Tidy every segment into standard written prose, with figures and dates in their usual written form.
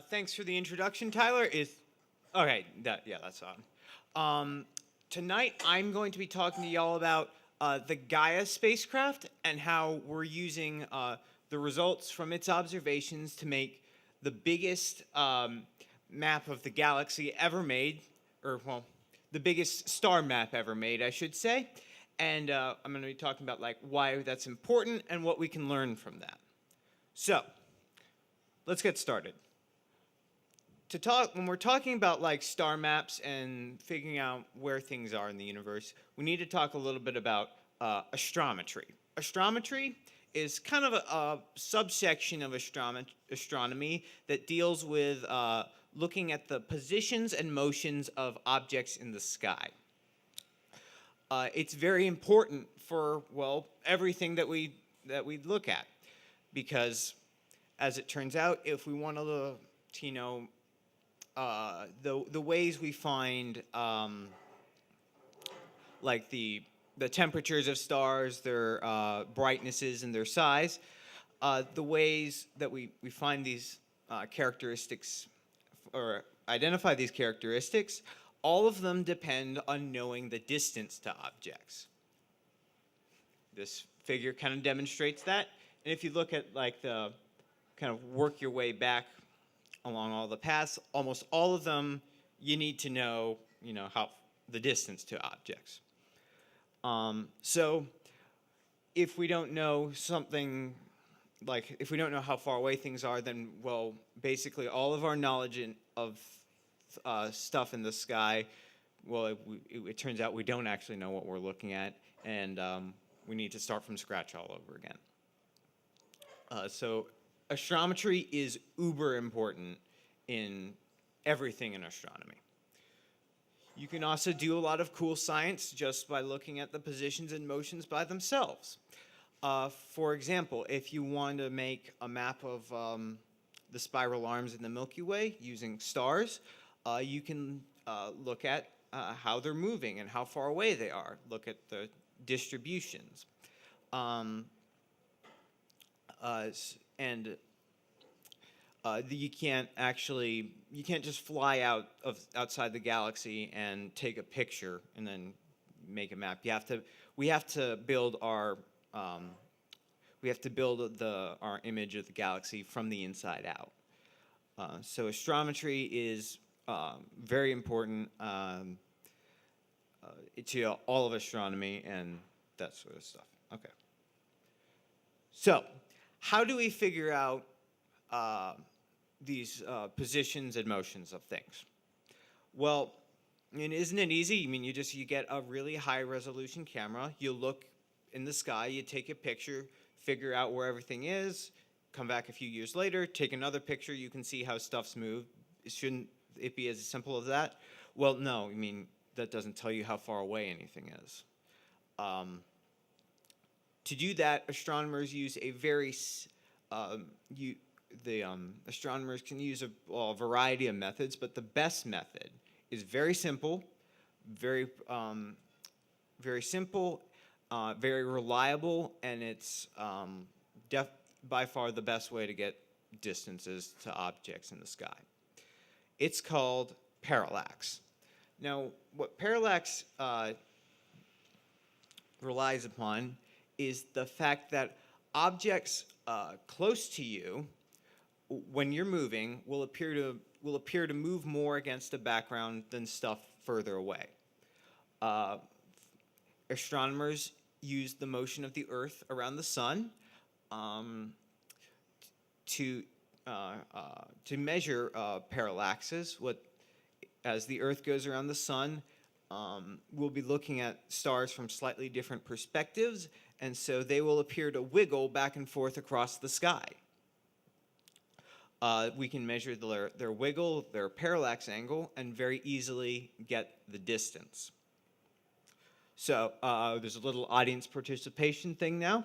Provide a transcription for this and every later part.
Thanks for the introduction, Tyler. Okay? Yeah, that's on. Tonight, I'm going to be talking to y'all about the Gaia spacecraft and how we're using the results from its observations to make the biggest map of the galaxy ever made, or well, the biggest star map ever made, I should say. And I'm going to be talking about why that's important and what we can learn from that. So, let's get started. When we're talking about star maps and figuring out where things are in the universe, we need to talk a little bit about astrometry. Astrometry is kind of a subsection of astronomy that deals with looking at the positions and motions of objects in the sky. It's very important for, well, everything that we look at, because as it turns out, if we want to the ways we find the temperatures of stars, their brightnesses and their size, the ways that we find these characteristics or identify these characteristics, all of them depend on knowing the distance to objects. This figure kind of demonstrates that. And if you look at the kind of work your way back along all the paths, almost all of them, you need to know, how the distance to objects. So if we don't know something, if we don't know how far away things are, then, well, basically all of our knowledge of stuff in the sky, well, it turns out we don't actually know what we're looking at, and we need to start from scratch all over again. So astrometry is uber important in everything in astronomy. You can also do a lot of cool science just by looking at the positions and motions by themselves. For example, if you want to make a map of the spiral arms in the Milky Way using stars, you can look at how they're moving and how far away they are. Look at the distributions. You can't just fly outside the galaxy and take a picture and then make a map. We have to build our image of the galaxy from the inside out. So astrometry is very important to all of astronomy and that sort of stuff. Okay. So, how do we figure out these positions and motions of things? Well, isn't it easy? You get a really high resolution camera, you look in the sky, you take a picture, figure out where everything is, come back a few years later, take another picture, you can see how stuff's moved. Shouldn't it be as simple as that? Well, no, that doesn't tell you how far away anything is. To do that, astronomers use a very astronomers can use a variety of methods, but the best method is very simple, very reliable, and it's by far the best way to get distances to objects in the sky. It's called parallax. Now, what parallax relies upon is the fact that objects close to you, when you're moving, will appear to move more against a background than stuff further away. Astronomers use the motion of the Earth around the sun to measure parallaxes. As the Earth goes around the sun, we'll be looking at stars from slightly different perspectives, and so they will appear to wiggle back and forth across the sky. We can measure their wiggle, their parallax angle, and very easily get the distance. So there's a little audience participation thing now.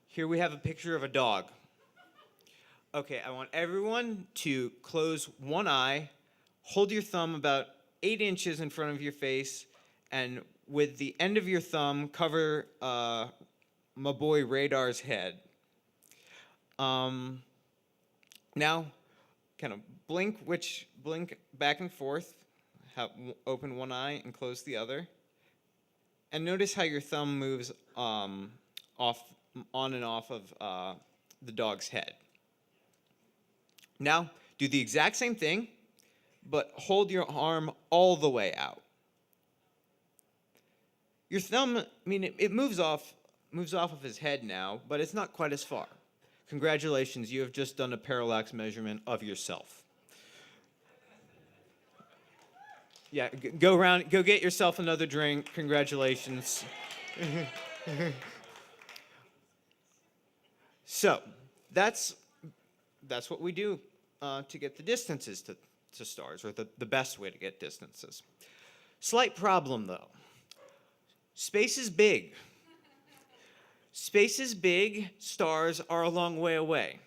Here we have a picture of a dog. Okay, I want everyone to close one eye, hold your thumb about 8 inches in front of your face, and with the end of your thumb, cover my boy Radar's head. Now, kind of blink back and forth, open one eye and close the other. And notice how your thumb moves on and off of the dog's head. Now, do the exact same thing, but hold your arm all the way out. Your thumb, I mean, it moves off of his head now, but it's not quite as far. Congratulations, you have just done a parallax measurement of yourself. Yeah, go get yourself another drink. Congratulations. So, that's what we do to get the distances to stars, or the best way to get distances. Slight problem, though. Space is big. Space is big, stars are a long way away.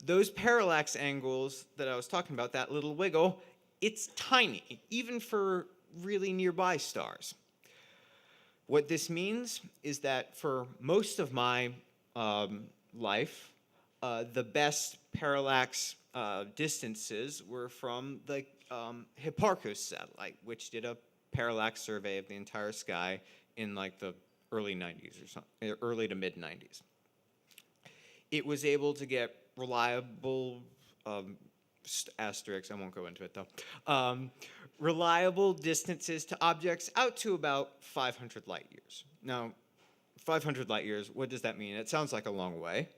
Those parallax angles that I was talking about, that little wiggle, it's tiny, even for really nearby stars. What this means is that for most of my life, the best parallax distances were from the Hipparcos satellite, which did a parallax survey of the entire sky in like the early 90s or something, early to mid 90s. It was able to get reliable asterisks, I won't go into it though, reliable distances to objects out to about 500 light years. Now, 500 light years, what does that mean? It sounds like a long way.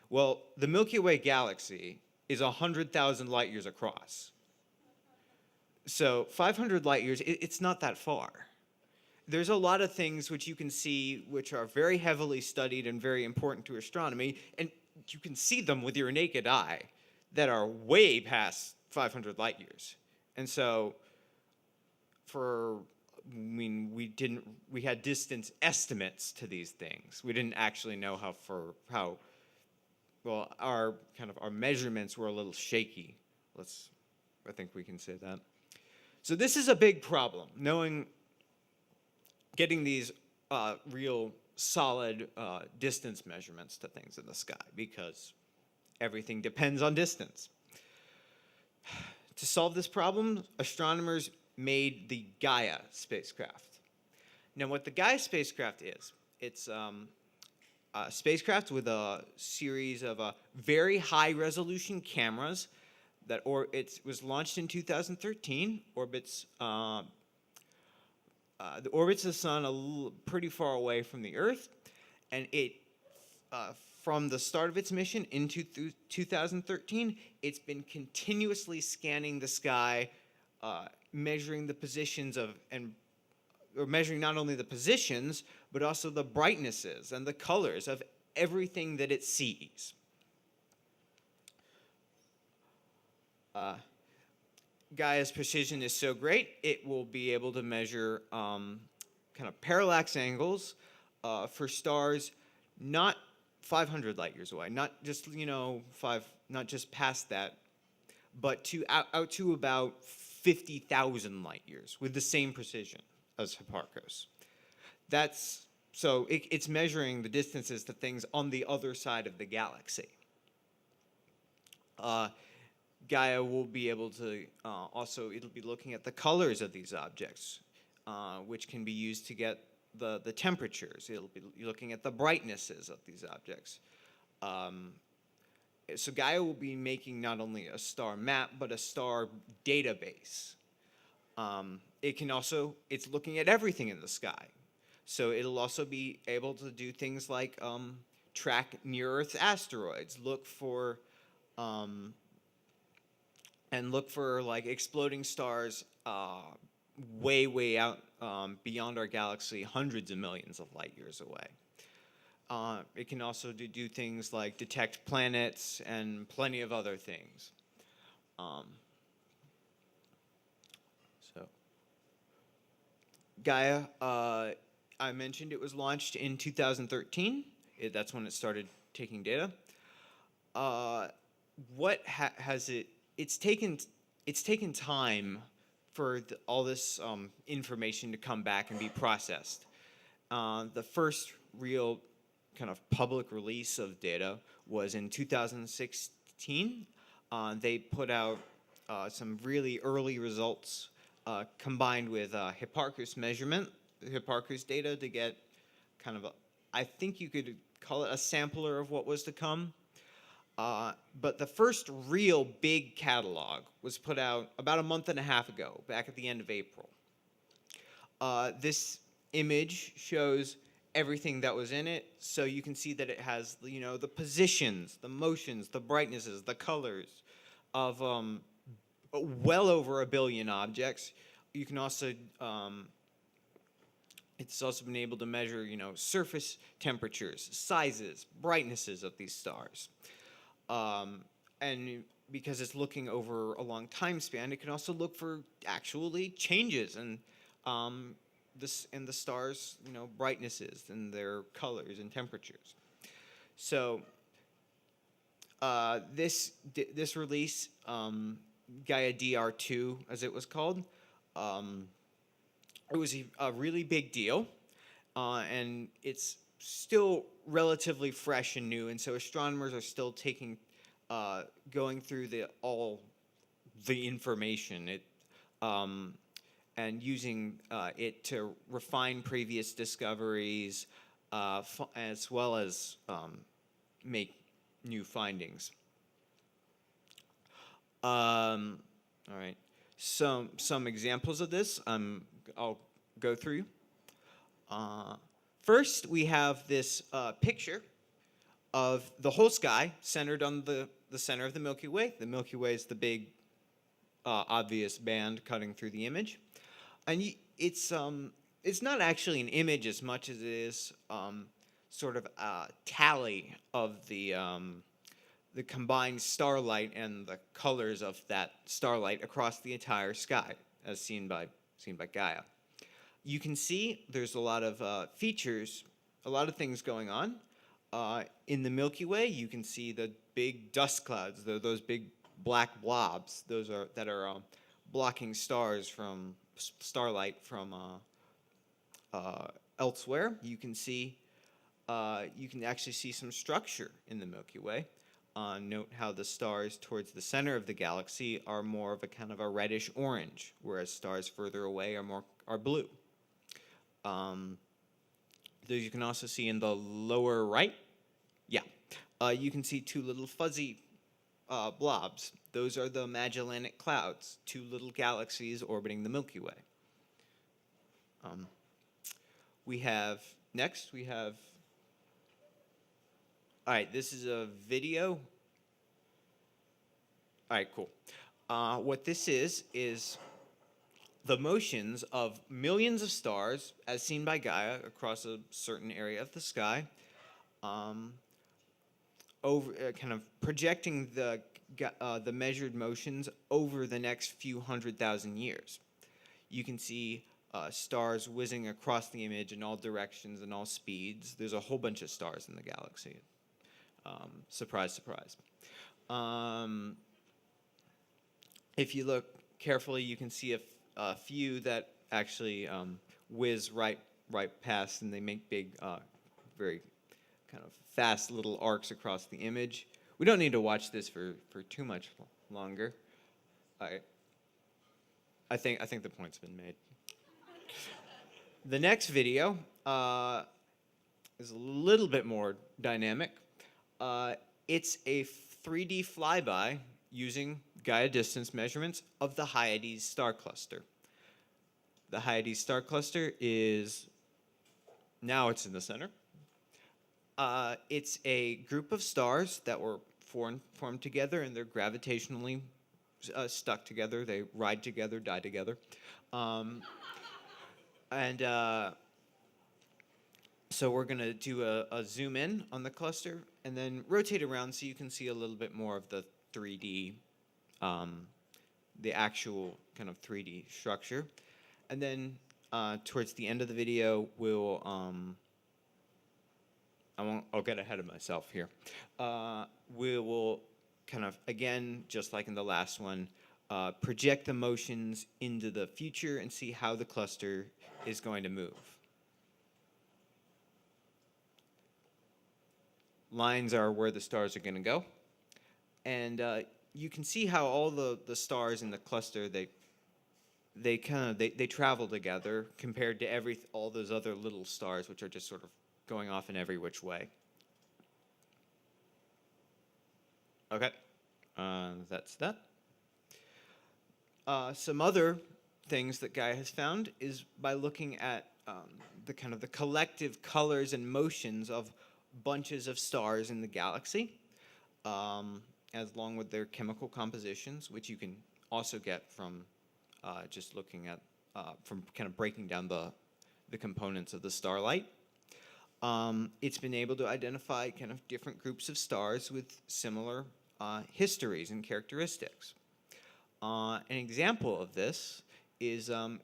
Well, the Milky Way galaxy is 100,000 light years across. So 500 light years, it's not that far. There's a lot of things which you can see which are very heavily studied and very important to astronomy, and you can see them with your naked eye that are way past 500 light years. And so we had distance estimates to these things. We didn't actually know how our measurements were a little shaky. I think we can say that. So this is a big problem, getting these real solid distance measurements to things in the sky, because everything depends on distance. To solve this problem, astronomers made the Gaia spacecraft. Now, what the Gaia spacecraft is, it's a spacecraft with a series of very high-resolution cameras that it was launched in 2013, orbits the sun pretty far away from the Earth, and it, from the start of its mission into 2013, it's been continuously scanning the sky, measuring the positions measuring not only the positions, but also the brightnesses and the colors of everything that it sees. Gaia's precision is so great, it will be able to measure kind of parallax angles for stars not 500 light years away, not just not just past that, but out to about 50,000 light years with the same precision as Hipparcos. It's measuring the distances to things on the other side of the galaxy. Gaia will be able to it'll be looking at the colors of these objects, which can be used to get the temperatures. It'll be looking at the brightnesses of these objects. So Gaia will be making not only a star map, but a star database. It's looking at everything in the sky. So it'll also be able to do things like track near-Earth asteroids, look for like exploding stars way, way out beyond our galaxy, hundreds of millions of light years away. It can also do things like detect planets and plenty of other things. Gaia, I mentioned it was launched in 2013. That's when it started taking data. It's taken time for all this information to come back and be processed. The first real kind of public release of data was in 2016. They put out some really early results combined with Hipparchus measurement, Hipparchus data to get kind of I think you could call it a sampler of what was to come. But the first real big catalog was put out about a month and a half ago, back at the end of April. This image shows everything that was in it, so you can see that it has, the positions, the motions, the brightnesses, the colors of well over 1 billion objects. You can also it's also been able to measure, surface temperatures, sizes, brightnesses of these stars. And because it's looking over a long time span, it can also look for actually changes in the stars, brightnesses and their colors and temperatures. So this release, Gaia DR2, as it was called, it was a really big deal, and it's still relatively fresh and new, and so astronomers are still going through all the information and using it to refine previous discoveries, as well as make new findings. All right, some examples of this I'll go through. First, we have this picture of the whole sky centered on the center of the Milky Way. The Milky Way is the big, obvious band cutting through the image. And it's not actually an image as much as it is sort of a tally of the combined starlight and the colors of that starlight across the entire sky, as seen by Gaia. You can see there's a lot of features, a lot of things going on. In the Milky Way, you can see the big dust clouds, those big black blobs. Those that are blocking starlight from elsewhere. You can actually see some structure in the Milky Way. Note how the stars towards the center of the galaxy are more of a kind of a reddish orange, whereas stars further away are blue. Those you can also see in the lower right. Yeah, you can see two little fuzzy blobs. Those are the Magellanic Clouds, two little galaxies orbiting the Milky Way. Next we have. All right, this is a video. All right, cool. What this is the motions of millions of stars, as seen by Gaia across a certain area of the sky, over kind of projecting the measured motions over the next few 100,000 years. You can see stars whizzing across the image in all directions and all speeds. There's a whole bunch of stars in the galaxy. Surprise, surprise. If you look carefully, you can see a few that actually whiz right past, and they make big, very kind of fast little arcs across the image. We don't need to watch this for too much longer. I think the point's been made. The next video is a little bit more dynamic. It's a 3D flyby using Gaia distance measurements of the Hyades star cluster. The Hyades star cluster it's in the center. It's a group of stars that were formed together, and they're gravitationally stuck together. They ride together, die together. So we're going to do a zoom in on the cluster and then rotate around so you can see a little bit more of the 3D, the actual kind of 3D structure. And then towards the end of the video, I'll get ahead of myself here. We will kind of, again, just like in the last one, project the motions into the future and see how the cluster is going to move. Lines are where the stars are going to go. And you can see how all the stars in the cluster, they travel together compared to all those other little stars, which are just sort of going off in every which way. Okay, that's that. Some other things that Gaia has found is by looking at the collective colors and motions of bunches of stars in the galaxy, as along with their chemical compositions, which you can also get from just looking at from kind of breaking down the components of the starlight. It's been able to identify kind of different groups of stars with similar histories and characteristics. An example of this is kind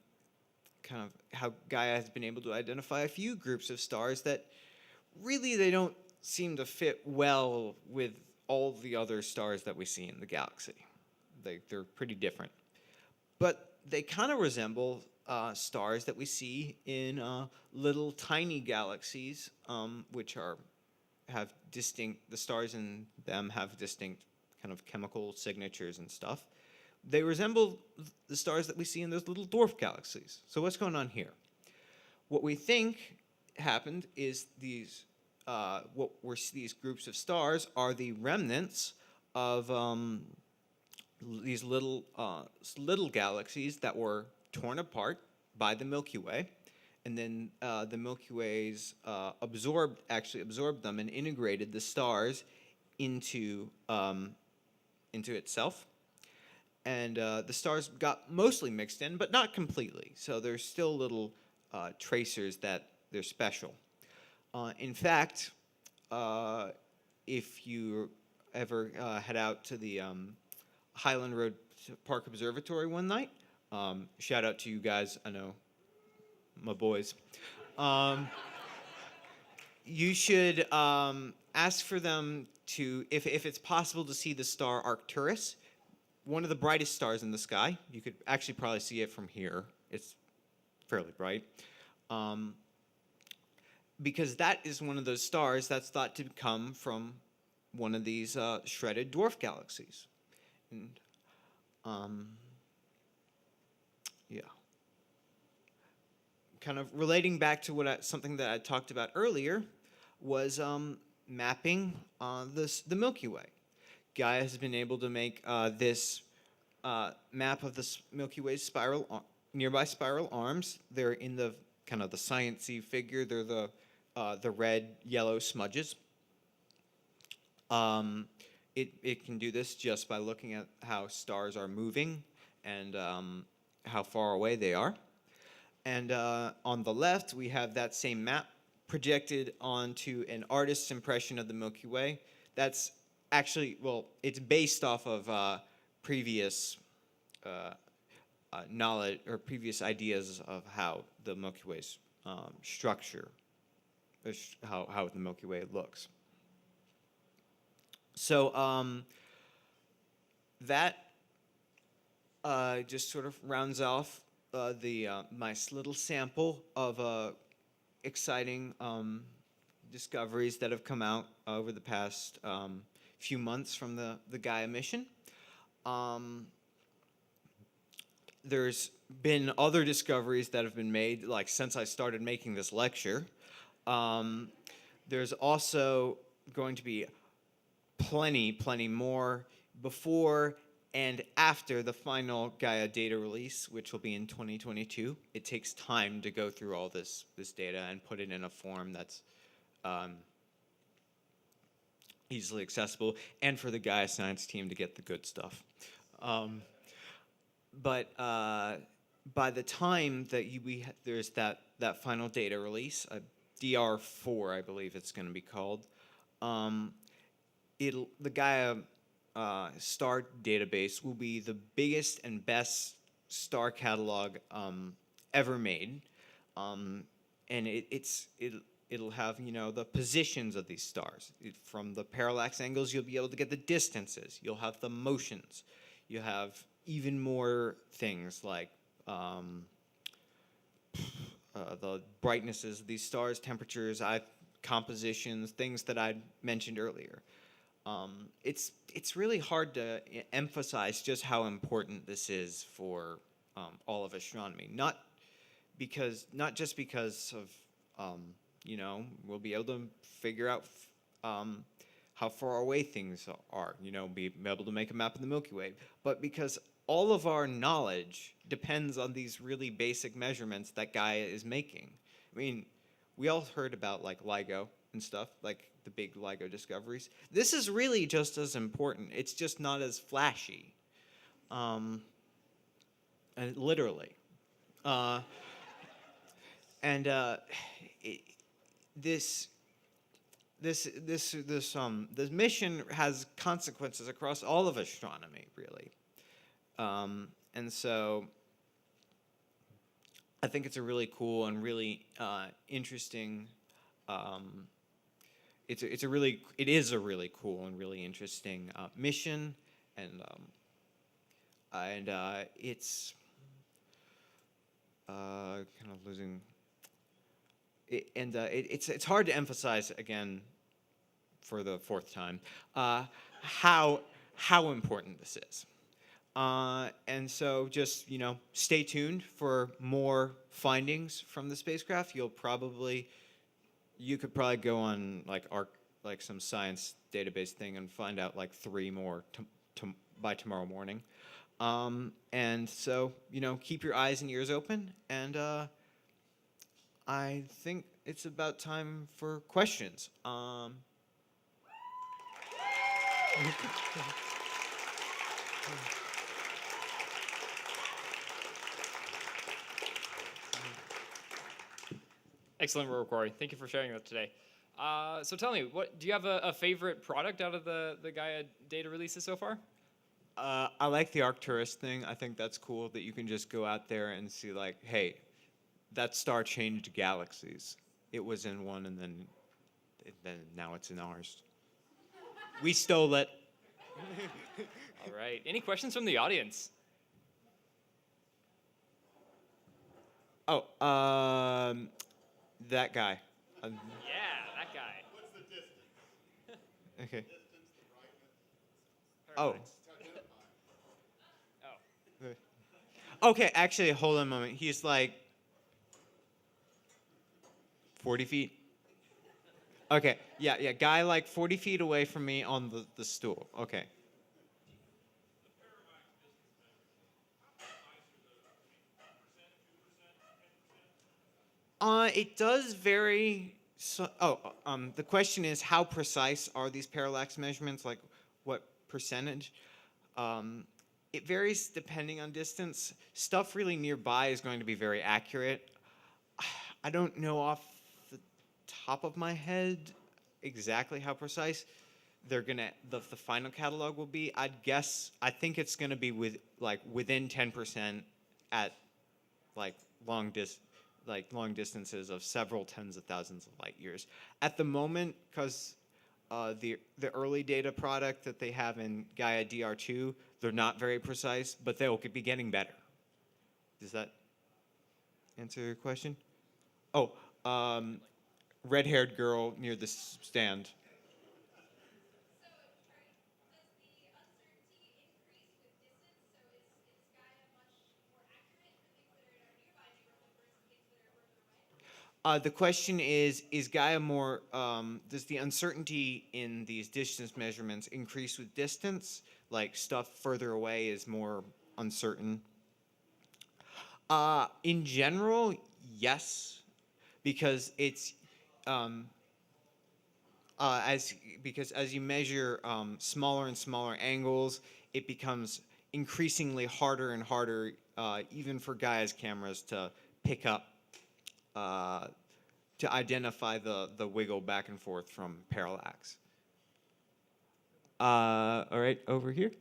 of how Gaia has been able to identify a few groups of stars that really they don't seem to fit well with all the other stars that we see in the galaxy. They're pretty different. But they kind of resemble stars that we see in little tiny galaxies, which have distinct, the stars in them have distinct kind of chemical signatures and stuff. They resemble the stars that we see in those little dwarf galaxies. So what's going on here? What we think happened is these groups of stars are the remnants of these little galaxies that were torn apart by the Milky Way, and then the Milky Ways absorbed them and integrated the stars into itself. And the stars got mostly mixed in, but not completely. So there's still little tracers that they're special. In fact, if you ever head out to the Highland Road Park Observatory one night, shout out to you guys, I know, my boys. You should ask for them to, if it's possible to see the star Arcturus, one of the brightest stars in the sky. You could actually probably see it from here. It's fairly bright. Because that is one of those stars that's thought to come from one of these shredded dwarf galaxies. And, yeah. Kind of relating back to something that I talked about earlier was mapping the Milky Way. Gaia has been able to make this map of the Milky Way's nearby spiral arms. They're in the kind of the science-y figure. They're the red, yellow smudges. It can do this just by looking at how stars are moving and how far away they are. And on the left, we have that same map projected onto an artist's impression of the Milky Way. That's actually, well, it's based off of previous knowledge or previous ideas of how the Milky Way's structure, how the Milky Way looks. So that just sort of rounds off the nice little sample of exciting discoveries that have come out over the past few months from the Gaia mission. There's been other discoveries that have been made, like since I started making this lecture. There's also going to be plenty more before and after the final Gaia data release, which will be in 2022. It takes time to go through all this data and put it in a form that's easily accessible, and for the Gaia science team to get the good stuff. But by the time that there's that final data release, DR4, I believe it's going to be called, the Gaia star database will be the biggest and best star catalog ever made, and it'll have the positions of these stars. From the parallax angles, you'll be able to get the distances. You'll have the motions. You have even more things like the brightnesses of these stars, temperatures, compositions, things that I mentioned earlier. It's really hard to emphasize just how important this is for all of astronomy. Not just because of we'll be able to figure out how far away things are. Be able to make a map of the Milky Way, but because all of our knowledge depends on these really basic measurements that Gaia is making. I mean, we all heard about like LIGO and stuff, like the big LIGO discoveries. This is really just as important. It's just not as flashy, and literally. This mission has consequences across all of astronomy, really. And so I think it's a really cool and really interesting. It is a really cool and really interesting mission, and it's kind of losing. It's hard to emphasize again for the fourth time how important this is. And so just, stay tuned for more findings from the spacecraft. You could probably go on like some science database thing and find out like 3 more by tomorrow morning. And so, keep your eyes and ears open, and I think it's about time for questions. Excellent work, Rory. Thank you for sharing that today. So tell me, do you have a favorite product out of the Gaia Data releases so far? I like the Arcturus thing. I think that's cool that you can just go out there and see like, hey, that star changed galaxies. It was in one, and then now it's in ours. We stole it. All right. Any questions from the audience? Oh, that guy. Yeah, that guy. What's the distance? Okay. Distance, the brightness. Oh. Oh. Okay, actually, hold on a moment. He's like 40 feet. Okay, yeah, guy like 40 feet away from me on the stool. Okay. It does vary. So, the question is, how precise are these parallax measurements? Like, what percentage? It varies depending on distance. Stuff really nearby is going to be very accurate. I don't know off the top of my head exactly how precise the final catalog will be. I think it's going to be within 10% at long distances of several tens of thousands of light years. At the moment, because the early data product that they have in Gaia DR2, they're not very precise, but they'll be getting better. Does that answer your question? Oh, red-haired girl near the stand. The question is Gaia more, does the uncertainty in these distance measurements increase with distance? Like stuff further away is more uncertain? In general, yes, because it's, as you measure smaller and smaller angles, it becomes increasingly harder and harder, even for Gaia's cameras to pick up, to identify the wiggle back and forth from parallax. All right, over here.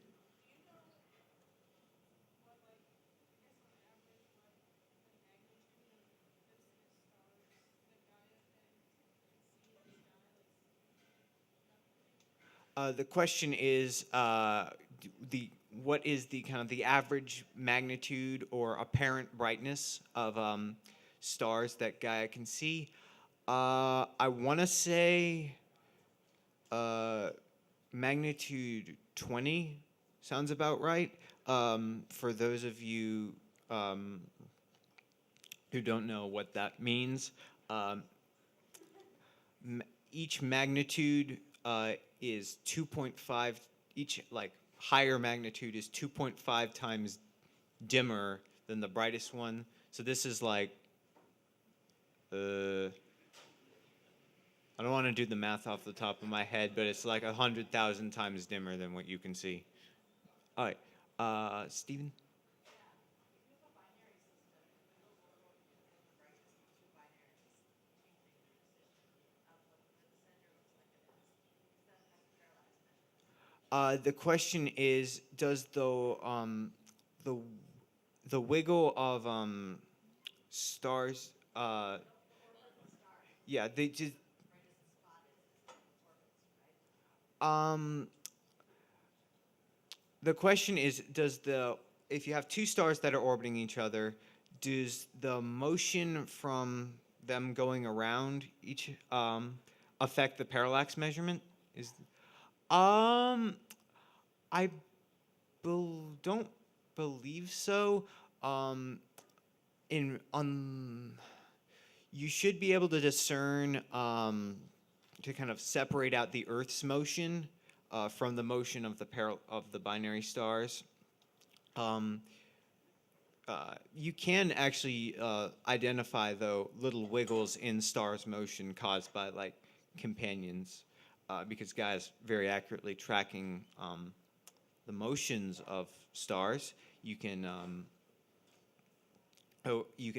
The question is, what is the kind of the average magnitude or apparent brightness of stars that Gaia can see? I want to say magnitude 20 sounds about right. For those of you who don't know what that means, each magnitude is 2.5. Each higher magnitude is 2.5 times dimmer than the brightest one. So this is like, I don't want to do the math off the top of my head, but it's like 100,000 times dimmer than what you can see. All right, Stephen? The question is, does the wiggle of stars? Yeah, they just. The question is, if you have two stars that are orbiting each other, does the motion from them going around each affect the parallax measurement? I don't believe so. You should be able to discern to kind of separate out the Earth's motion from the motion of the binary stars. You can actually identify, though, little wiggles in stars' motion caused by companions, because Gaia's very accurately tracking the motions of stars. You can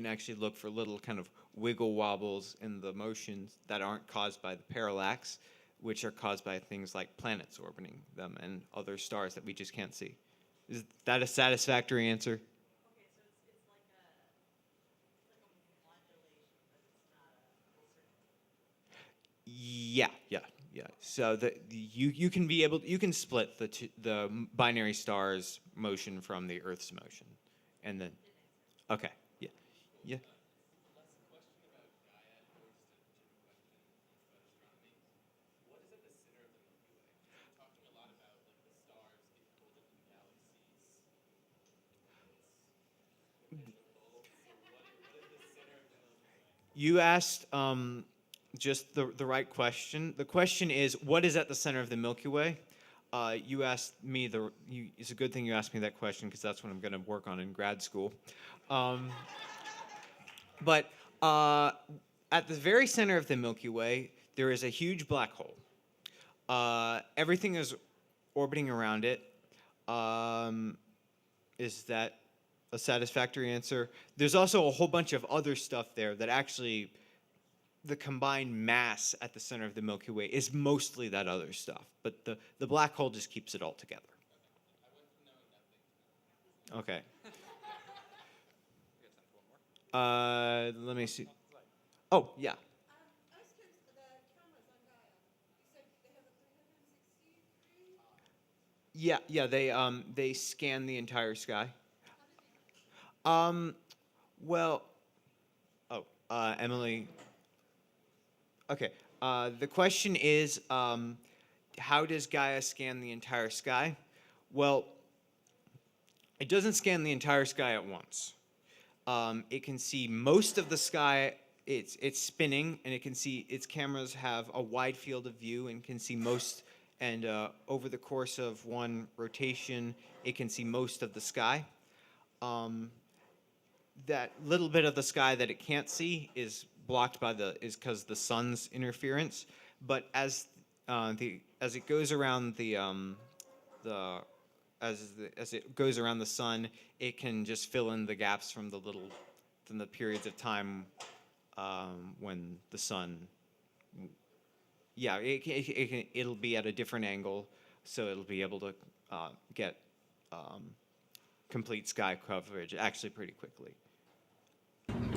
actually look for little kind of wiggle wobbles in the motions that aren't caused by the parallax, which are caused by things like planets orbiting them and other stars that we just can't see. Is that a satisfactory answer? Okay, so it's like a modulation, but it's not a Yeah. So you can split the binary star's motion from the Earth's motion, and then okay, yeah. Less a question about Gaia and more just a general question about astronomy. What is at the center of the Milky Way? We're talking a lot about the stars get pulled into the galaxies. What is the center of the Milky Way? You asked just the right question. The question is, what is at the center of the Milky Way? You asked me it's a good thing you asked me that question, because that's what I'm going to work on in grad school. But at the very center of the Milky Way, there is a huge black hole. Everything is orbiting around it. Is that a satisfactory answer? There's also a whole bunch of other stuff there that actually, the combined mass at the center of the Milky Way is mostly that other stuff. But the black hole just keeps it all together. I went from knowing nothing. Okay. We got time for one more. Let me see. Oh, yeah. I was curious, the cameras on Gaia, you said they have a 360 degree? They scan the entire sky. Emily. Okay. The question is, how does Gaia scan the entire sky? Well, it doesn't scan the entire sky at once. It can see most of the sky. It's spinning, and it can see, its cameras have a wide field of view and can see most. And over the course of one rotation, it can see most of the sky. That little bit of the sky that it can't see is blocked by because the sun's interference. But as it goes around as it goes around the sun, it can just fill in the gaps from the periods of time when the sun. Yeah, it'll be at a different angle, so it'll be able to get complete sky coverage actually pretty quickly.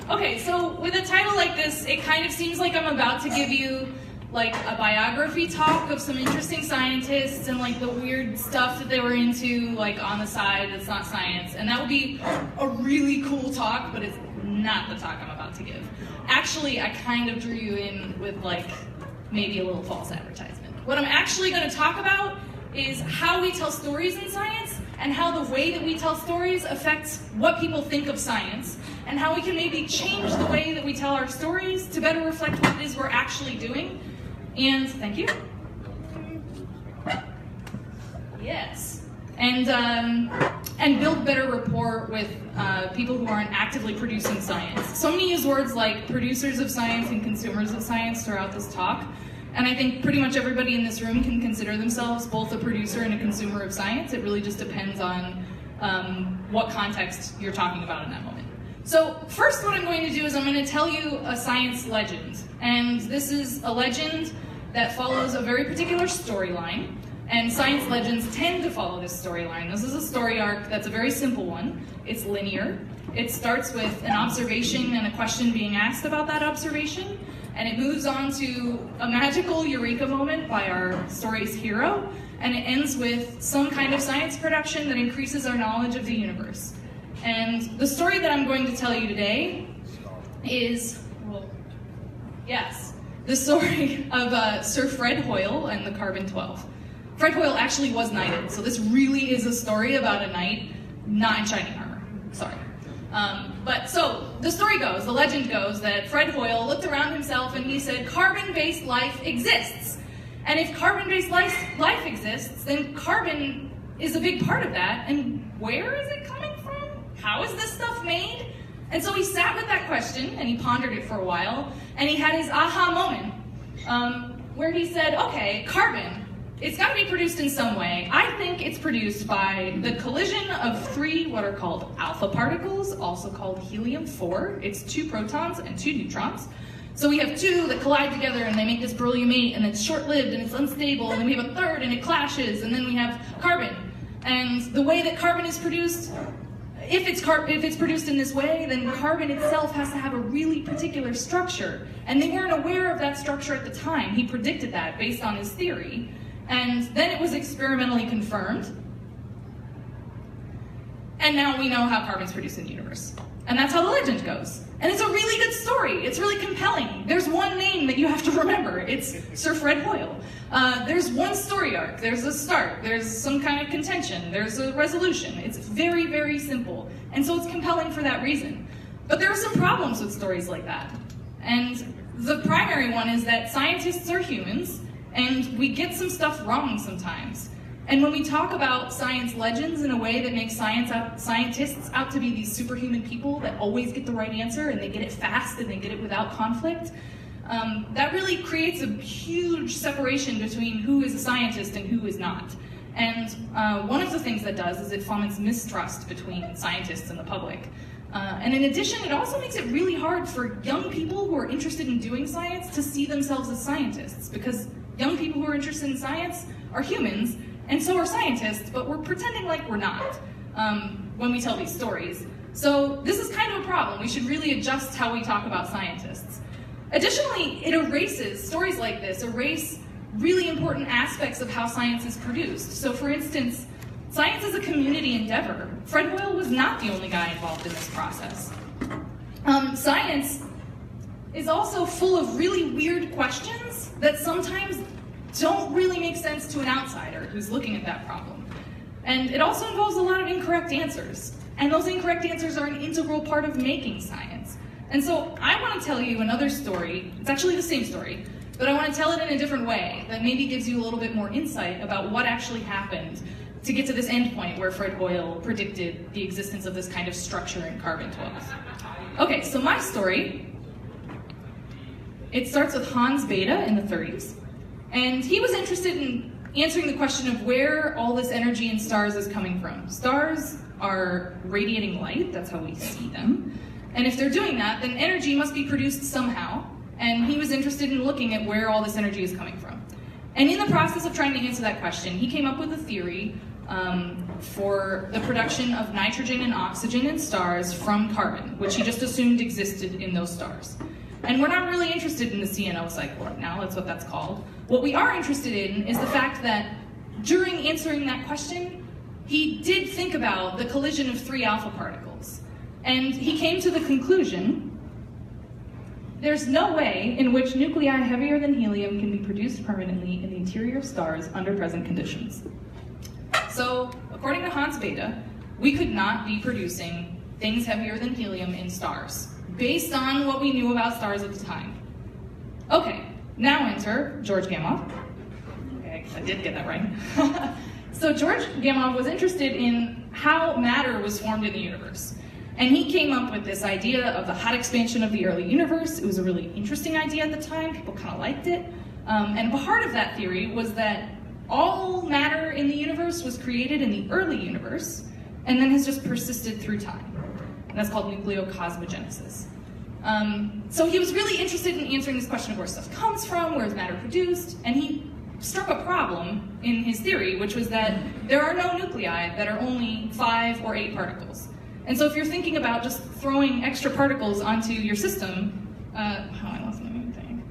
Okay, so with a title like this, it kind of seems like I'm about to give you like a biography talk of some interesting scientists and like the weird stuff that they were into like on the side that's not science. And that would be a really cool talk, but it's not the talk I'm about to give. Actually, I kind of drew you in with like maybe a little false advertisement. What I'm actually going to talk about is how we tell stories in science and how the way that we tell stories affects what people think of science, and how we can maybe change the way that we tell our stories to better reflect what it is we're actually doing. And thank you. Yes. And build better rapport with people who aren't actively producing science. So I'm going to use words like producers of science and consumers of science throughout this talk. And I think pretty much everybody in this room can consider themselves both a producer and a consumer of science. It really just depends on what context you're talking about in that moment. So first what I'm going to do is I'm going to tell you a science legend. And this is a legend that follows a very particular storyline. And science legends tend to follow this storyline. This is a story arc that's a very simple one. It's linear. It starts with an observation and a question being asked about that observation. And it moves on to a magical eureka moment by our story's hero. And it ends with some kind of science production that increases our knowledge of the universe. And the story that I'm going to tell you today is, well, yes, the story of Sir Fred Hoyle and the carbon-12. Fred Hoyle actually was knighted, so this really is a story about a knight, not in shining armor. Sorry. But so the story goes, the legend goes, that Fred Hoyle looked around himself and he said, carbon-based life exists. And if carbon-based life exists, then carbon is a big part of that. And where is it coming from? How is this stuff made? And so he sat with that question and he pondered it for a while, and he had his aha moment where he said, okay, carbon, it's got to be produced in some way. I think it's produced by the collision of three what are called alpha particles, also called helium-4. It's 2 protons and 2 neutrons. So we have 2 that collide together and they make this beryllium 8, and it's short-lived and it's unstable, and then we have a third and it clashes, and then we have carbon. And the way that carbon is produced, if it's produced in this way, then carbon itself has to have a really particular structure. And they weren't aware of that structure at the time. He predicted that based on his theory. And then it was experimentally confirmed. And now we know how carbon's produced in the universe. And that's how the legend goes. And it's a really good story. It's really compelling. There's one name that you have to remember. It's Sir Fred Hoyle. There's one story arc. There's a start. There's some kind of contention. There's a resolution. It's very, very simple. And so it's compelling for that reason. But there are some problems with stories like that. And the primary one is that scientists are humans, and we get some stuff wrong sometimes. And when we talk about science legends in a way that makes scientists out to be these superhuman people that always get the right answer, and they get it fast and they get it without conflict, that really creates a huge separation between who is a scientist and who is not. And one of the things that does is it foments mistrust between scientists and the public. And in addition, it also makes it really hard for young people who are interested in doing science to see themselves as scientists, because young people who are interested in science are humans, and so are scientists, but we're pretending like we're not when we tell these stories. So this is kind of a problem. We should really adjust how we talk about scientists. Additionally, it erases, stories like this erase really important aspects of how science is produced. So for instance, science is a community endeavor. Fred Hoyle was not the only guy involved in this process. Science is also full of really weird questions that sometimes don't really make sense to an outsider who's looking at that problem. And it also involves a lot of incorrect answers. And those incorrect answers are an integral part of making science. And so I want to tell you another story. It's actually the same story, but I want to tell it in a different way that maybe gives you a little bit more insight about what actually happened to get to this end point where Fred Hoyle predicted the existence of this kind of structure in carbon-12. Okay, so my story, it starts with Hans Bethe in the 30s. And he was interested in answering the question of where all this energy in stars is coming from. Stars are radiating light, that's how we see them. And if they're doing that, then energy must be produced somehow. And he was interested in looking at where all this energy is coming from. And in the process of trying to answer that question, he came up with a theory for the production of nitrogen and oxygen in stars from carbon, which he just assumed existed in those stars. And we're not really interested in the CNO cycle right now, that's what that's called. What we are interested in is the fact that during answering that question, he did think about the collision of 3 alpha particles. And he came to the conclusion there's no way in which nuclei heavier than helium can be produced permanently in the interior of stars under present conditions. So, according to Hans Bethe, we could not be producing things heavier than helium in stars, based on what we knew about stars at the time. Okay, now enter George Gamow. Okay, I did get that right. So George Gamow was interested in how matter was formed in the universe. And he came up with this idea of the hot expansion of the early universe. It was a really interesting idea at the time. People kind of liked it. And part of that theory was that all matter in the universe was created in the early universe and then has just persisted through time. And that's called nucleocosmogenesis. So he was really interested in answering this question of where stuff comes from, where is matter produced, and he struck a problem in his theory, which was that there are no nuclei that are only 5 or 8 particles. And so if you're thinking about just throwing extra particles onto your system, I lost my main thing,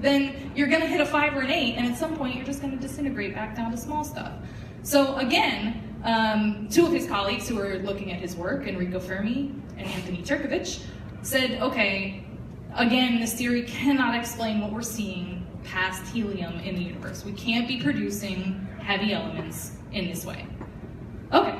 then you're gonna hit a 5 or an 8, and at some point you're just gonna disintegrate back down to small stuff. So again, 2 of his colleagues who were looking at his work, Enrico Fermi and Anthony Cherkovich, said, okay, again, this theory cannot explain what we're seeing past helium in the universe. We can't be producing heavy elements in this way. Okay.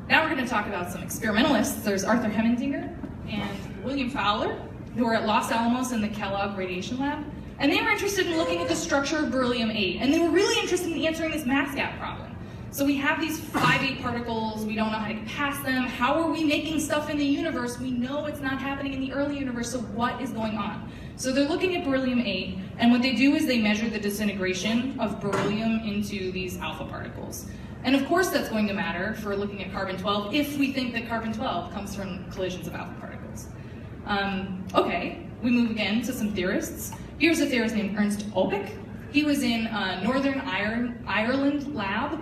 Now we're going to talk about some experimentalists. There's Arthur Hemmindinger and William Fowler, who are at Los Alamos in the Kellogg Radiation Lab. And they were interested in looking at the structure of beryllium-8. And they were really interested in answering this mass gap problem. So we have these 5-8 particles, we don't know how to get past them. How are we making stuff in the universe? We know it's not happening in the early universe, so what is going on? So they're looking at beryllium-8, and what they do is they measure the disintegration of beryllium into these alpha particles. And of course that's going to matter for looking at carbon-12 if we think that carbon-12 comes from collisions of alpha particles. Okay, we move again to some theorists. Here's a theorist named Ernst Obik. He was in Northern Ireland lab.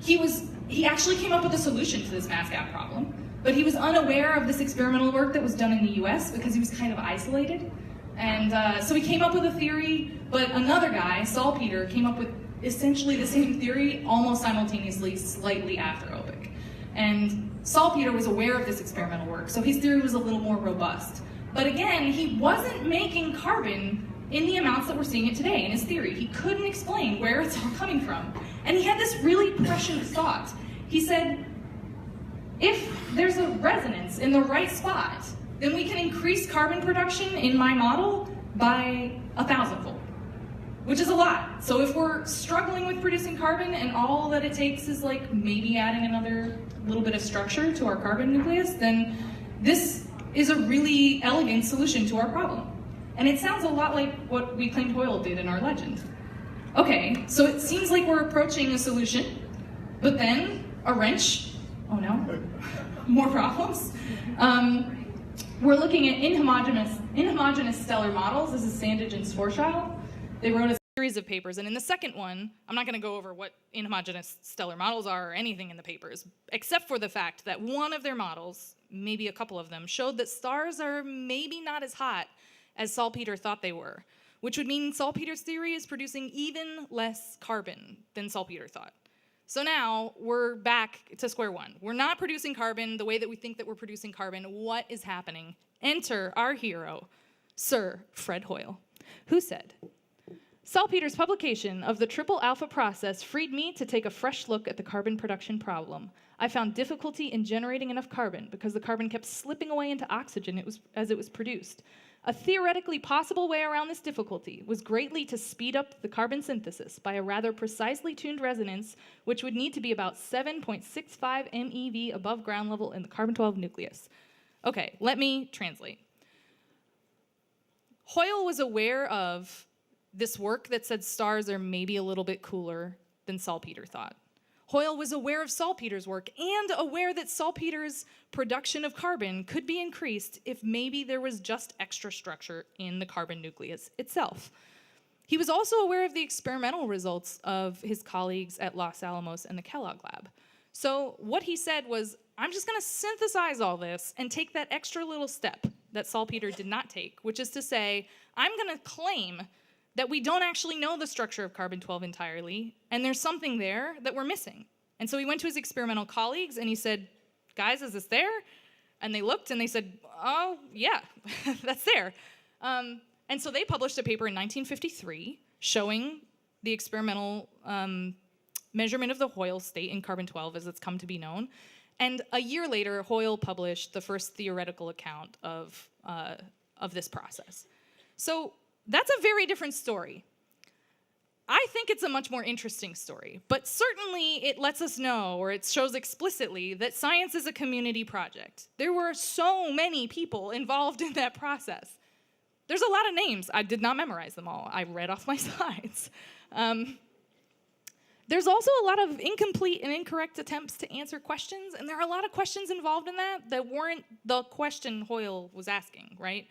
He actually came up with a solution to this mass gap problem, but he was unaware of this experimental work that was done in the US because he was kind of isolated. And so he came up with a theory, but another guy, Salpeter, came up with essentially the same theory almost simultaneously, slightly after Obik. And Salpeter was aware of this experimental work, so his theory was a little more robust. But again, he wasn't making carbon in the amounts that we're seeing it today in his theory. He couldn't explain where it's all coming from. And he had this really prescient thought. He said, if there's a resonance in the right spot, then we can increase carbon production in my model by 1,000-fold, which is a lot. So if we're struggling with producing carbon and all that it takes is like maybe adding another little bit of structure to our carbon nucleus, then this is a really elegant solution to our problem. And it sounds a lot like what we claimed Hoyle did in our legend. Okay, so it seems like we're approaching a solution, but then a wrench, oh no, more problems. We're looking at inhomogeneous stellar models. This is Sandage and Schwarzschild. They wrote a series of papers, and in the second one, I'm not gonna go over what inhomogeneous stellar models are or anything in the papers, except for the fact that one of their models, maybe a couple of them, showed that stars are maybe not as hot as Salpeter thought they were, which would mean Salpeter's theory is producing even less carbon than Salpeter thought. So now we're back to square one. We're not producing carbon the way that we think that we're producing carbon. What is happening? Enter our hero, Sir Fred Hoyle, who said, Salpeter's publication of the triple alpha process freed me to take a fresh look at the carbon production problem. I found difficulty in generating enough carbon because the carbon kept slipping away into oxygen as it was produced. A theoretically possible way around this difficulty was greatly to speed up the carbon synthesis by a rather precisely tuned resonance, which would need to be about 7.65 MeV above ground level in the carbon-12 nucleus. Okay, let me translate. Hoyle was aware of this work that said stars are maybe a little bit cooler than Salpeter thought. Hoyle was aware of Salpeter's work and aware that Salpeter's production of carbon could be increased if maybe there was just extra structure in the carbon nucleus itself. He was also aware of the experimental results of his colleagues at Los Alamos and the Kellogg lab. So what he said was, I'm just gonna synthesize all this and take that extra little step that Salpeter did not take, which is to say, I'm gonna claim that we don't actually know the structure of carbon-12 entirely, and there's something there that we're missing. And so he went to his experimental colleagues and he said, guys, is this there? And they looked and they said, oh, yeah, that's there. And so they published a paper in 1953 showing the experimental measurement of the Hoyle state in carbon-12 as it's come to be known. And a year later, Hoyle published the first theoretical account of this process. So that's a very different story. I think it's a much more interesting story, but certainly it lets us know, or it shows explicitly, that science is a community project. There were so many people involved in that process. There's a lot of names. I did not memorize them all. I read off my slides. There's also a lot of incomplete and incorrect attempts to answer questions, and there are a lot of questions involved in that weren't the question Hoyle was asking, right?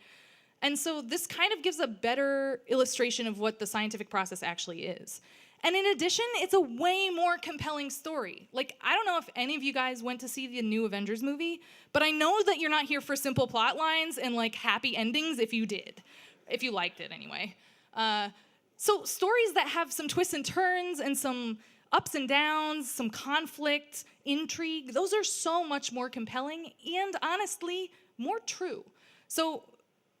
And so this kind of gives a better illustration of what the scientific process actually is. And in addition, it's a way more compelling story. Like, I don't know if any of you guys went to see the new Avengers movie, but I know that you're not here for simple plot lines and like happy endings if you did, if you liked it anyway. So stories that have some twists and turns and some ups and downs, some conflict, intrigue, those are so much more compelling and honestly, more true. So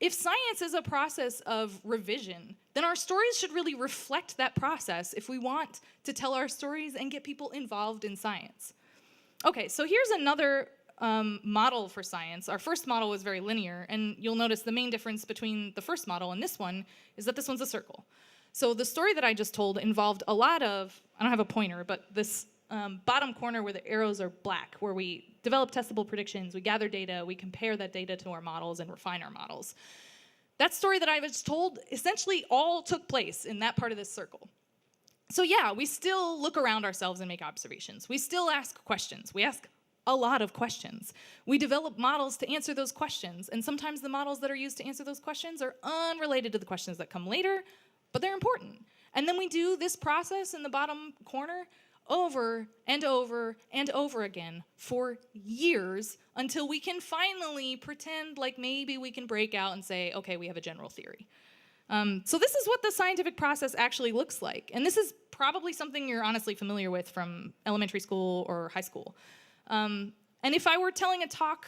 if science is a process of revision, then our stories should really reflect that process if we want to tell our stories and get people involved in science. Okay, so here's another model for science. Our first model was very linear, and you'll notice the main difference between the first model and this one is that this one's a circle. So the story that I just told involved a lot of, I don't have a pointer, but this bottom corner where the arrows are black, where we develop testable predictions, we gather data, we compare that data to our models and refine our models. That story that I was told essentially all took place in that part of this circle. So yeah, we still look around ourselves and make observations. We still ask questions. We ask a lot of questions. We develop models to answer those questions, and sometimes the models that are used to answer those questions are unrelated to the questions that come later, but they're important. And then we do this process in the bottom corner over and over and over again for years until we can finally pretend like maybe we can break out and say, okay, we have a general theory. So this is what the scientific process actually looks like. And this is probably something you're honestly familiar with from elementary school or high school. And if I were telling a talk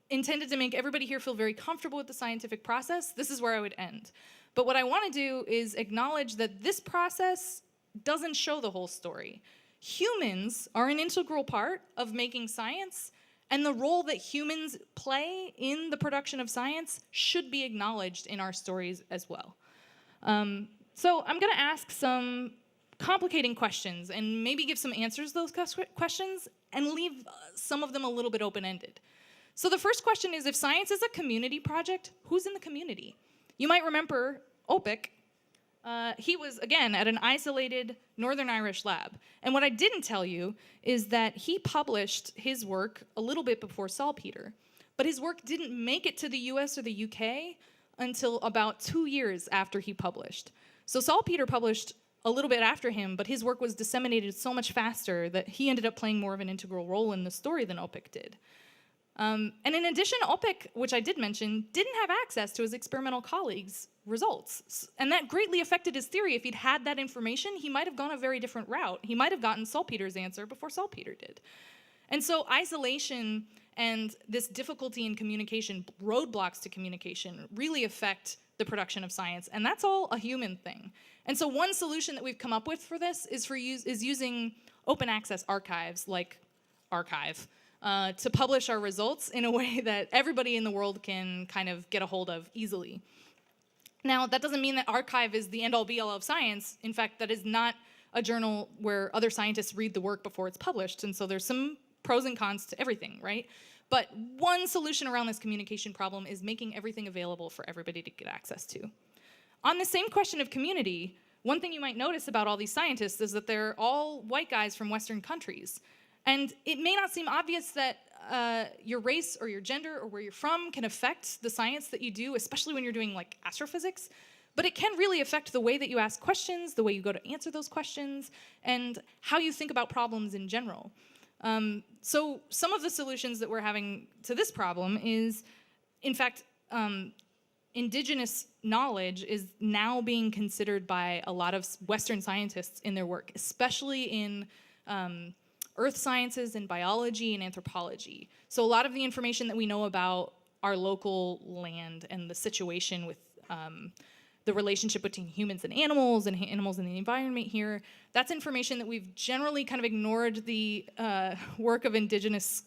intended to make everybody here feel very comfortable with the scientific process, this is where I would end. But what I want to do is acknowledge that this process doesn't show the whole story. Humans are an integral part of making science, and the role that humans play in the production of science should be acknowledged in our stories as well. So I'm going to ask some complicating questions and maybe give some answers to those questions and leave some of them a little bit open-ended. So the first question is, if science is a community project, who's in the community? You might remember Opic. He was, again, at an isolated Northern Irish lab. And what I didn't tell you is that he published his work a little bit before saltpeter. But his work didn't make it to the US or the UK until about 2 years after he published. So saltpeter published a little bit after him, but his work was disseminated so much faster that he ended up playing more of an integral role in the story than Opic did. And in addition, Opic, which I did mention, didn't have access to his experimental colleagues' results. And that greatly affected his theory. If he'd had that information, he might have gone a very different route. He might have gotten saltpeter's answer before saltpeter did. And so isolation and this difficulty in communication, roadblocks to communication, really affect the production of science. And that's all a human thing. And so one solution that we've come up with for this is using open access archives like arXiv. To publish our results in a way that everybody in the world can kind of get a hold of easily. Now, that doesn't mean that arXiv is the end-all be-all of science. In fact, that is not a journal where other scientists read the work before it's published, and so there's some pros and cons to everything, right? But one solution around this communication problem is making everything available for everybody to get access to. On the same question of community, one thing you might notice about all these scientists is that they're all white guys from Western countries. And it may not seem obvious that your race or your gender or where you're from can affect the science that you do, especially when you're doing like astrophysics, but it can really affect the way that you ask questions, the way you go to answer those questions, and how you think about problems in general. So some of the solutions that we're having to this problem is, in fact, indigenous knowledge is now being considered by a lot of Western scientists in their work, especially in earth sciences and biology and anthropology. So a lot of the information that we know about our local land and the situation with the relationship between humans and animals in the environment here, that's information that we've generally kind of ignored the work of indigenous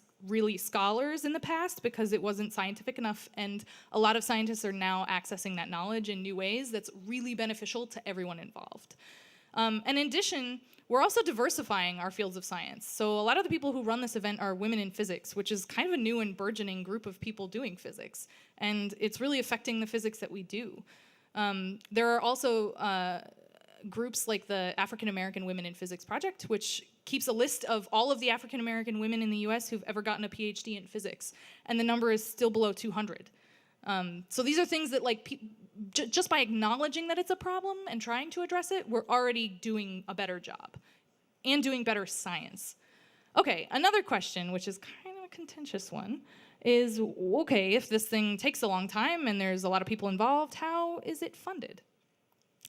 scholars in the past because it wasn't scientific enough, and a lot of scientists are now accessing that knowledge in new ways that's really beneficial to everyone involved. And in addition, we're also diversifying our fields of science. So a lot of the people who run this event are women in physics, which is kind of a new and burgeoning group of people doing physics, and it's really affecting the physics that we do. There are also groups like the African American Women in Physics Project, which keeps a list of all of the African American women in the US who've ever gotten a PhD in physics, and the number is still below 200. So these are things that, like, just by acknowledging that it's a problem and trying to address it, we're already doing a better job and doing better science. Okay, another question, which is kind of a contentious one, is, okay, if this thing takes a long time and there's a lot of people involved, how is it funded?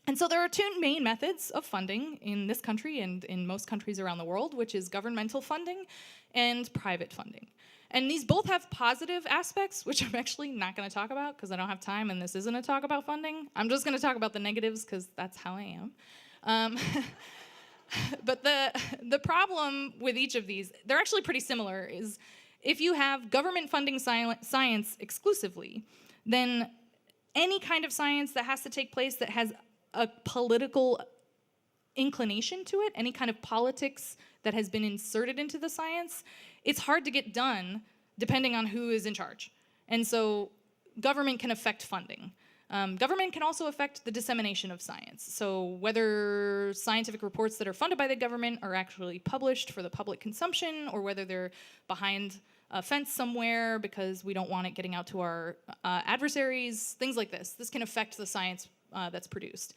And so there are two main methods of funding in this country and in most countries around the world, which is governmental funding and private funding. And these both have positive aspects, which I'm actually not going to talk about because I don't have time and this isn't a talk about funding. I'm just going to talk about the negatives because that's how I am. But the problem with each of these, they're actually pretty similar, is if you have government funding science exclusively, then any kind of science that has to take place that has a political inclination to it, any kind of politics that has been inserted into the science, it's hard to get done depending on who is in charge. And so government can affect funding. Government can also affect the dissemination of science. So whether scientific reports that are funded by the government are actually published for the public consumption, or whether they're behind a fence somewhere because we don't want it getting out to our adversaries, things like this. This can affect the science that's produced.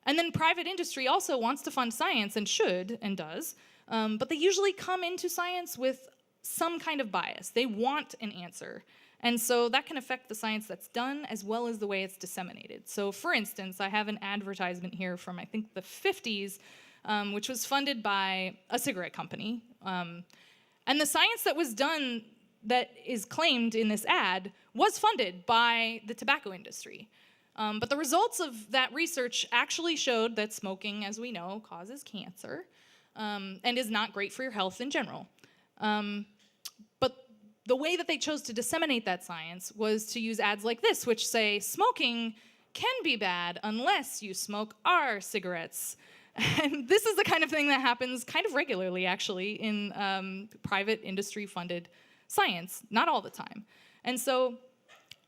And then private industry also wants to fund science, and should, and does, but they usually come into science with some kind of bias. They want an answer. And so that can affect the science that's done as well as the way it's disseminated. So for instance, I have an advertisement here from, I think, the 50s, which was funded by a cigarette company. And the science that was done that is claimed in this ad was funded by the tobacco industry. But the results of that research actually showed that smoking, as we know, causes cancer and is not great for your health in general. But the way that they chose to disseminate that science was to use ads like this, which say, smoking can be bad unless you smoke our cigarettes. And this is the kind of thing that happens kind of regularly, actually, in private industry-funded science, not all the time. And so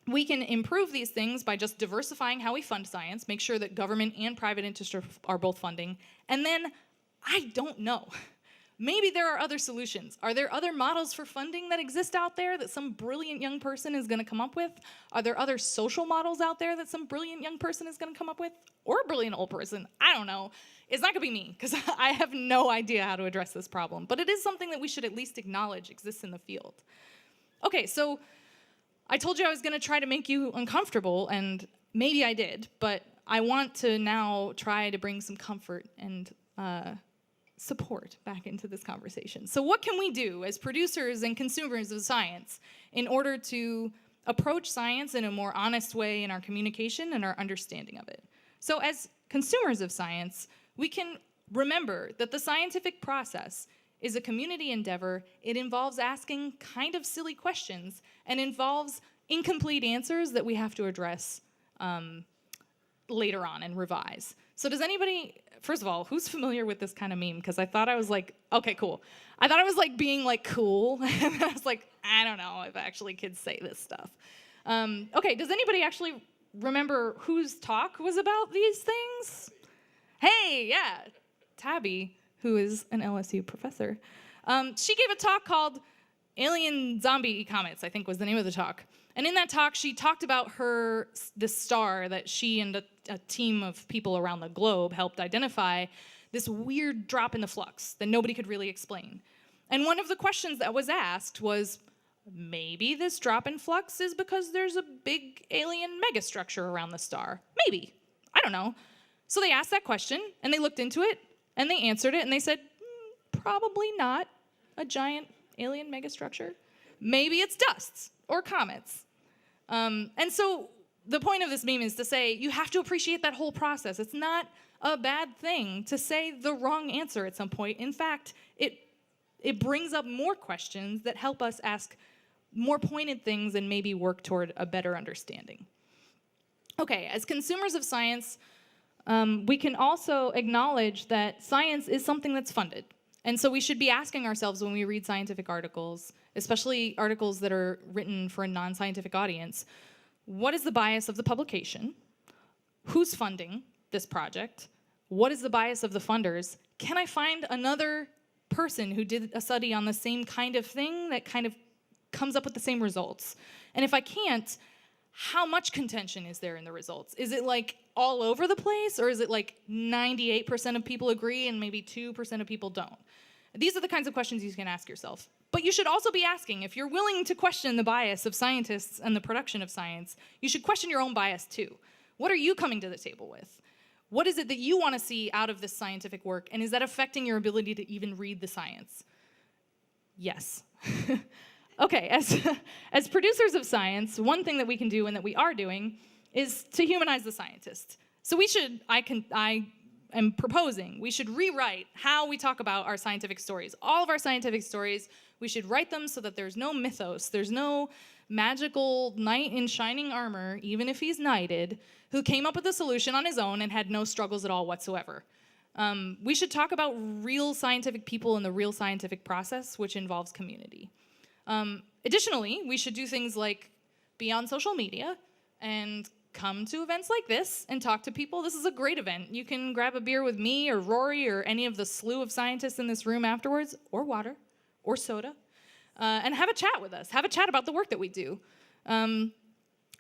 we can improve these things by just diversifying how we fund science, make sure that government and private industry are both funding, and then, I don't know, maybe there are other solutions. Are there other models for funding that exist out there that some brilliant young person is going to come up with? Are there other social models out there that some brilliant young person is going to come up with? Or a brilliant old person? I don't know. It's not going to be me, because I have no idea how to address this problem. But it is something that we should at least acknowledge exists in the field. Okay, so I told you I was going to try to make you uncomfortable, and maybe I did, but I want to now try to bring some comfort and support back into this conversation. So what can we do as producers and consumers of science in order to approach science in a more honest way in our communication and our understanding of it? So as consumers of science, we can remember that the scientific process is a community endeavor. It involves asking kind of silly questions and involves incomplete answers that we have to address later on and revise. So does anybody, first of all, who's familiar with this kind of meme? Because I thought I was like, okay, cool. I thought I was like being like cool. And I was like, I don't know if actually kids say this stuff. Okay, does anybody actually remember whose talk was about these things? Hey, yeah, Tabby, who is an LSU professor. She gave a talk called Alien Zombie Comets, I think was the name of the talk. And in that talk, she talked about this star that she and a team of people around the globe helped identify, this weird drop in the flux that nobody could really explain. And one of the questions that was asked was, maybe this drop in flux is because there's a big alien megastructure around the star. Maybe. I don't know. So they asked that question, and they looked into it, and they answered it, and they said, probably not. a giant alien megastructure. Maybe it's dust or comets. And so the point of this meme is to say you have to appreciate that whole process. It's not a bad thing to say the wrong answer at some point. In fact, it brings up more questions that help us ask more pointed things and maybe work toward a better understanding. Okay, as consumers of science, we can also acknowledge that science is something that's funded. And so we should be asking ourselves when we read scientific articles, especially articles that are written for a non-scientific audience, what is the bias of the publication? Who's funding this project? What is the bias of the funders? Can I find another person who did a study on the same kind of thing that kind of comes up with the same results? And if I can't, how much contention is there in the results? Is it like all over the place, or is it like 98% of people agree and maybe 2% of people don't? These are the kinds of questions you can ask yourself. But you should also be asking, if you're willing to question the bias of scientists and the production of science, you should question your own bias too. What are you coming to the table with? What is it that you want to see out of this scientific work, and is that affecting your ability to even read the science? Yes. Okay, as producers of science, one thing that we can do and that we are doing is to humanize the scientist. So I am proposing we should rewrite how we talk about our scientific stories. All of our scientific stories, we should write them so that there's no mythos, there's no magical knight in shining armor, even if he's knighted, who came up with a solution on his own and had no struggles at all whatsoever. We should talk about real scientific people and the real scientific process, which involves community. Additionally, we should do things like be on social media and come to events like this and talk to people. This is a great event. You can grab a beer with me or Rory or any of the slew of scientists in this room afterwards, or water, or soda, and have a chat with us. Have a chat about the work that we do. And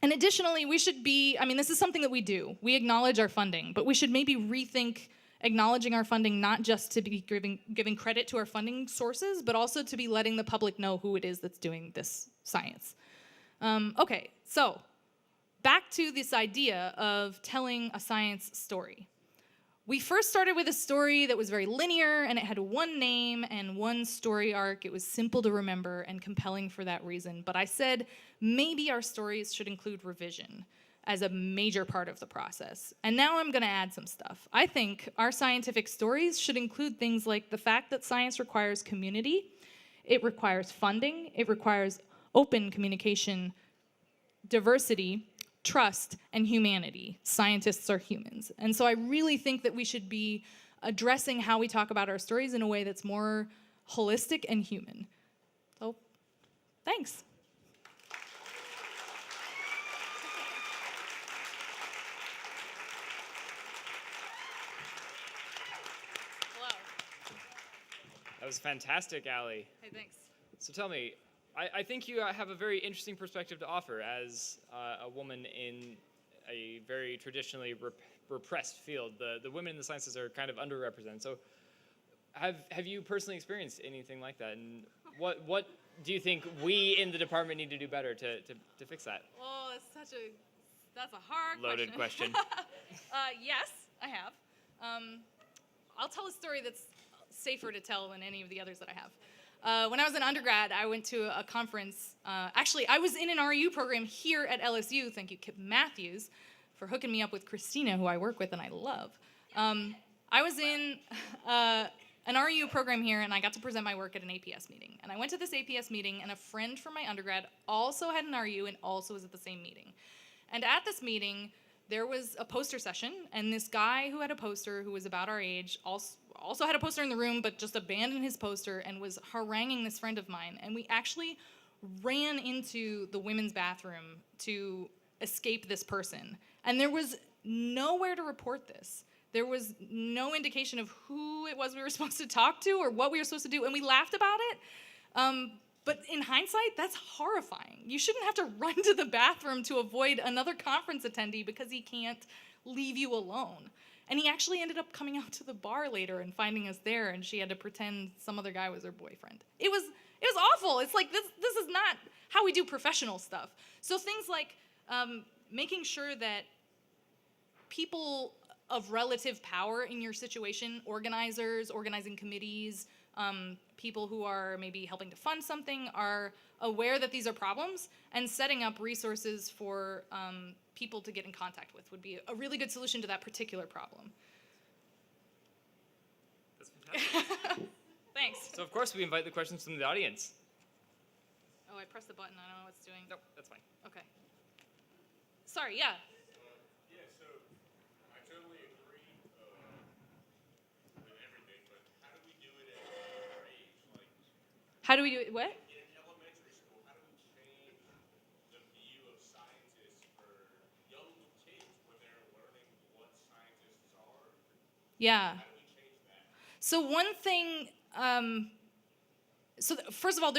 additionally, we should be, this is something that we do. We acknowledge our funding, but we should maybe rethink acknowledging our funding, not just to be giving credit to our funding sources, but also to be letting the public know who it is that's doing this science. Okay, so back to this idea of telling a science story. We first started with a story that was very linear, and it had one name and one story arc. It was simple to remember and compelling for that reason. But I said maybe our stories should include revision as a major part of the process. And now I'm gonna add some stuff. I think our scientific stories should include things like the fact that science requires community, it requires funding, it requires open communication, diversity, trust, and humanity. Scientists are humans. And so I really think that we should be addressing how we talk about our stories in a way that's more holistic and human. So, thanks. That was fantastic, Ali. Hey, thanks. So tell me, I think you have a very interesting perspective to offer as a woman in a very traditionally repressed field. The women in the sciences are kind of underrepresented. So have you personally experienced anything like that? And what do you think we in the department need to do better to fix that? Oh, that's a hard Loaded question. Yes, I have. I'll tell a story that's safer to tell than any of the others that I have. When I was an undergrad, I went to a conference. Actually, I was in an RU program here at LSU. Thank you, Kip Matthews, for hooking me up with Christina, who I work with and I love. I was in an RU program here, and I got to present my work at an APS meeting. And I went to this APS meeting, and a friend from my undergrad also had an RU and also was at the same meeting. And at this meeting, there was a poster session, and this guy who had a poster, who was about our age, also had a poster in the room, but just abandoned his poster and was haranguing this friend of mine. And we actually ran into the women's bathroom to escape this person. And there was nowhere to report this. There was no indication of who it was we were supposed to talk to or what we were supposed to do, and we laughed about it. But in hindsight, that's horrifying. You shouldn't have to run to the bathroom to avoid another conference attendee because he can't leave you alone. And he actually ended up coming out to the bar later and finding us there, and she had to pretend some other guy was her boyfriend. It was awful. It's like, this is not how we do professional stuff. So things like making sure that people of relative power in your situation, organizers, organizing committees, people who are maybe helping to fund something are aware that these are problems, and setting up resources for people to get in contact with would be a really good solution to that particular problem. That's fantastic. Thanks. So of course we invite the questions from the audience. Oh, I pressed the button. I don't know what it's doing. Nope, that's fine. Okay. Sorry, yeah. Yeah, so I totally agree with everything, but how do we do it at our age? Like How do we do it? What? in elementary school, how do we change the view of scientists for young kids when they're learning what scientists are? Yeah. How do we change that? So one thing, first of all,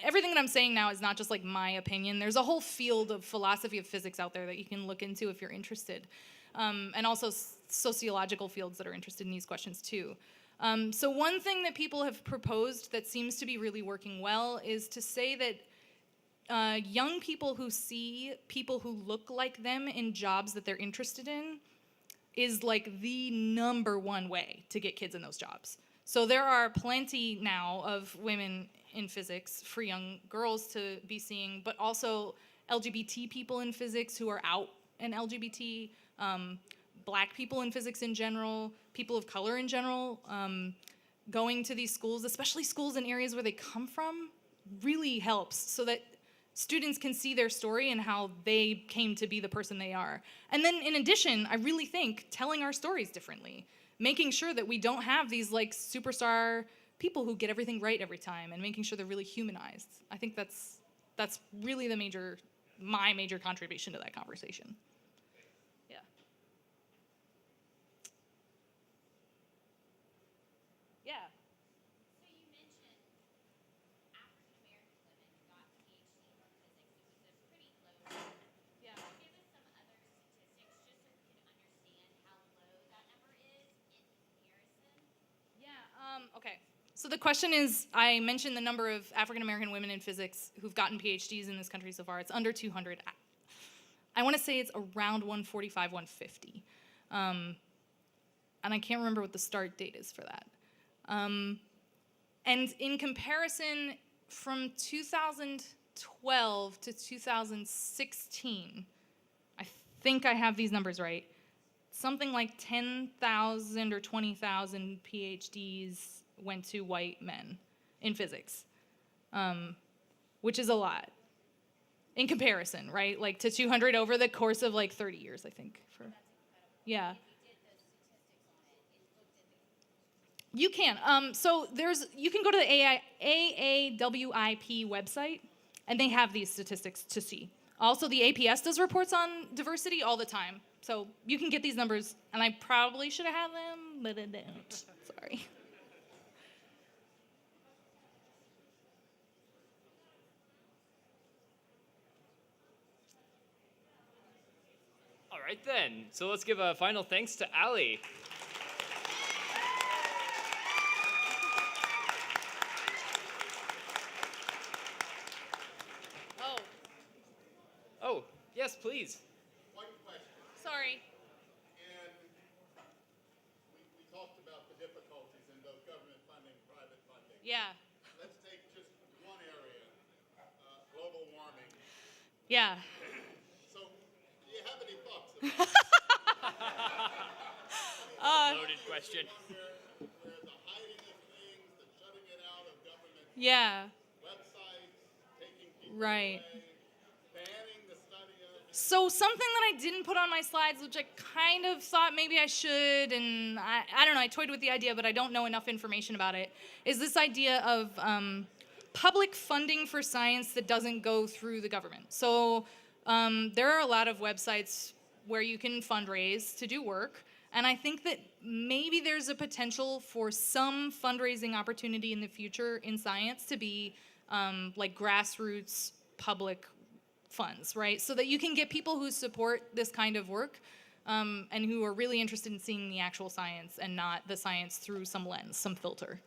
everything that I'm saying now is not just like my opinion. There's a whole field of philosophy of physics out there that you can look into if you're interested. And also sociological fields that are interested in these questions too. So one thing that people have proposed that seems to be really working well is to say that young people who see people who look like them in jobs that they're interested in is like the #1 way to get kids in those jobs. So there are plenty now of women in physics for young girls to be seeing, but also LGBT people in physics who are out and LGBT, black people in physics in general, people of color in general, going to these schools, especially schools in areas where they come from, really helps so that students can see their story and how they came to be the person they are. And then in addition, I really think telling our stories differently, making sure that we don't have these like superstar people who get everything right every time, and making sure they're really humanized. I think that's really my major contribution to that conversation. Yeah. Yeah. So you mentioned African American women who got PhD from physics. It was a pretty low number. Yeah. Can you give us some other statistics just so we can understand how low that number is in comparison? Yeah, okay. So the question is, I mentioned the number of African American women in physics who've gotten PhDs in this country so far. It's under 200. I want to say it's around 145, 150. And I can't remember what the start date is for that. And in comparison, from 2012 to 2016, I think I have these numbers right, something like 10,000 or 20,000 PhDs went to white men in physics, which is a lot in comparison, right? Like to 200 over the course of like 30 years, I think. Yeah. You can. So you can go to the AAWIP website, and they have these statistics to see. Also, the APS does reports on diversity all the time. So you can get these numbers, and I probably should have had them, but I don't. Sorry. All right then. So let's give a final thanks to Ali. Oh, yes, please. One question. Sorry. And we talked about the difficulties in both government funding and private funding. Yeah. Let's take just one area, global warming. Yeah. So, do you have any thoughts about Loaded question. where the hiding of things, the shutting it out of government Yeah. websites, taking people Right. away, banning the study of it? So something that I didn't put on my slides, which I kind of thought maybe I should, and I don't know, I toyed with the idea, but I don't know enough information about it, is this idea of public funding for science that doesn't go through the government. So there are a lot of websites where you can fundraise to do work, and I think that maybe there's a potential for some fundraising opportunity in the future in science to be like grassroots public funds, right? So that you can get people who support this kind of work and who are really interested in seeing the actual science and not the science through some lens, some filter.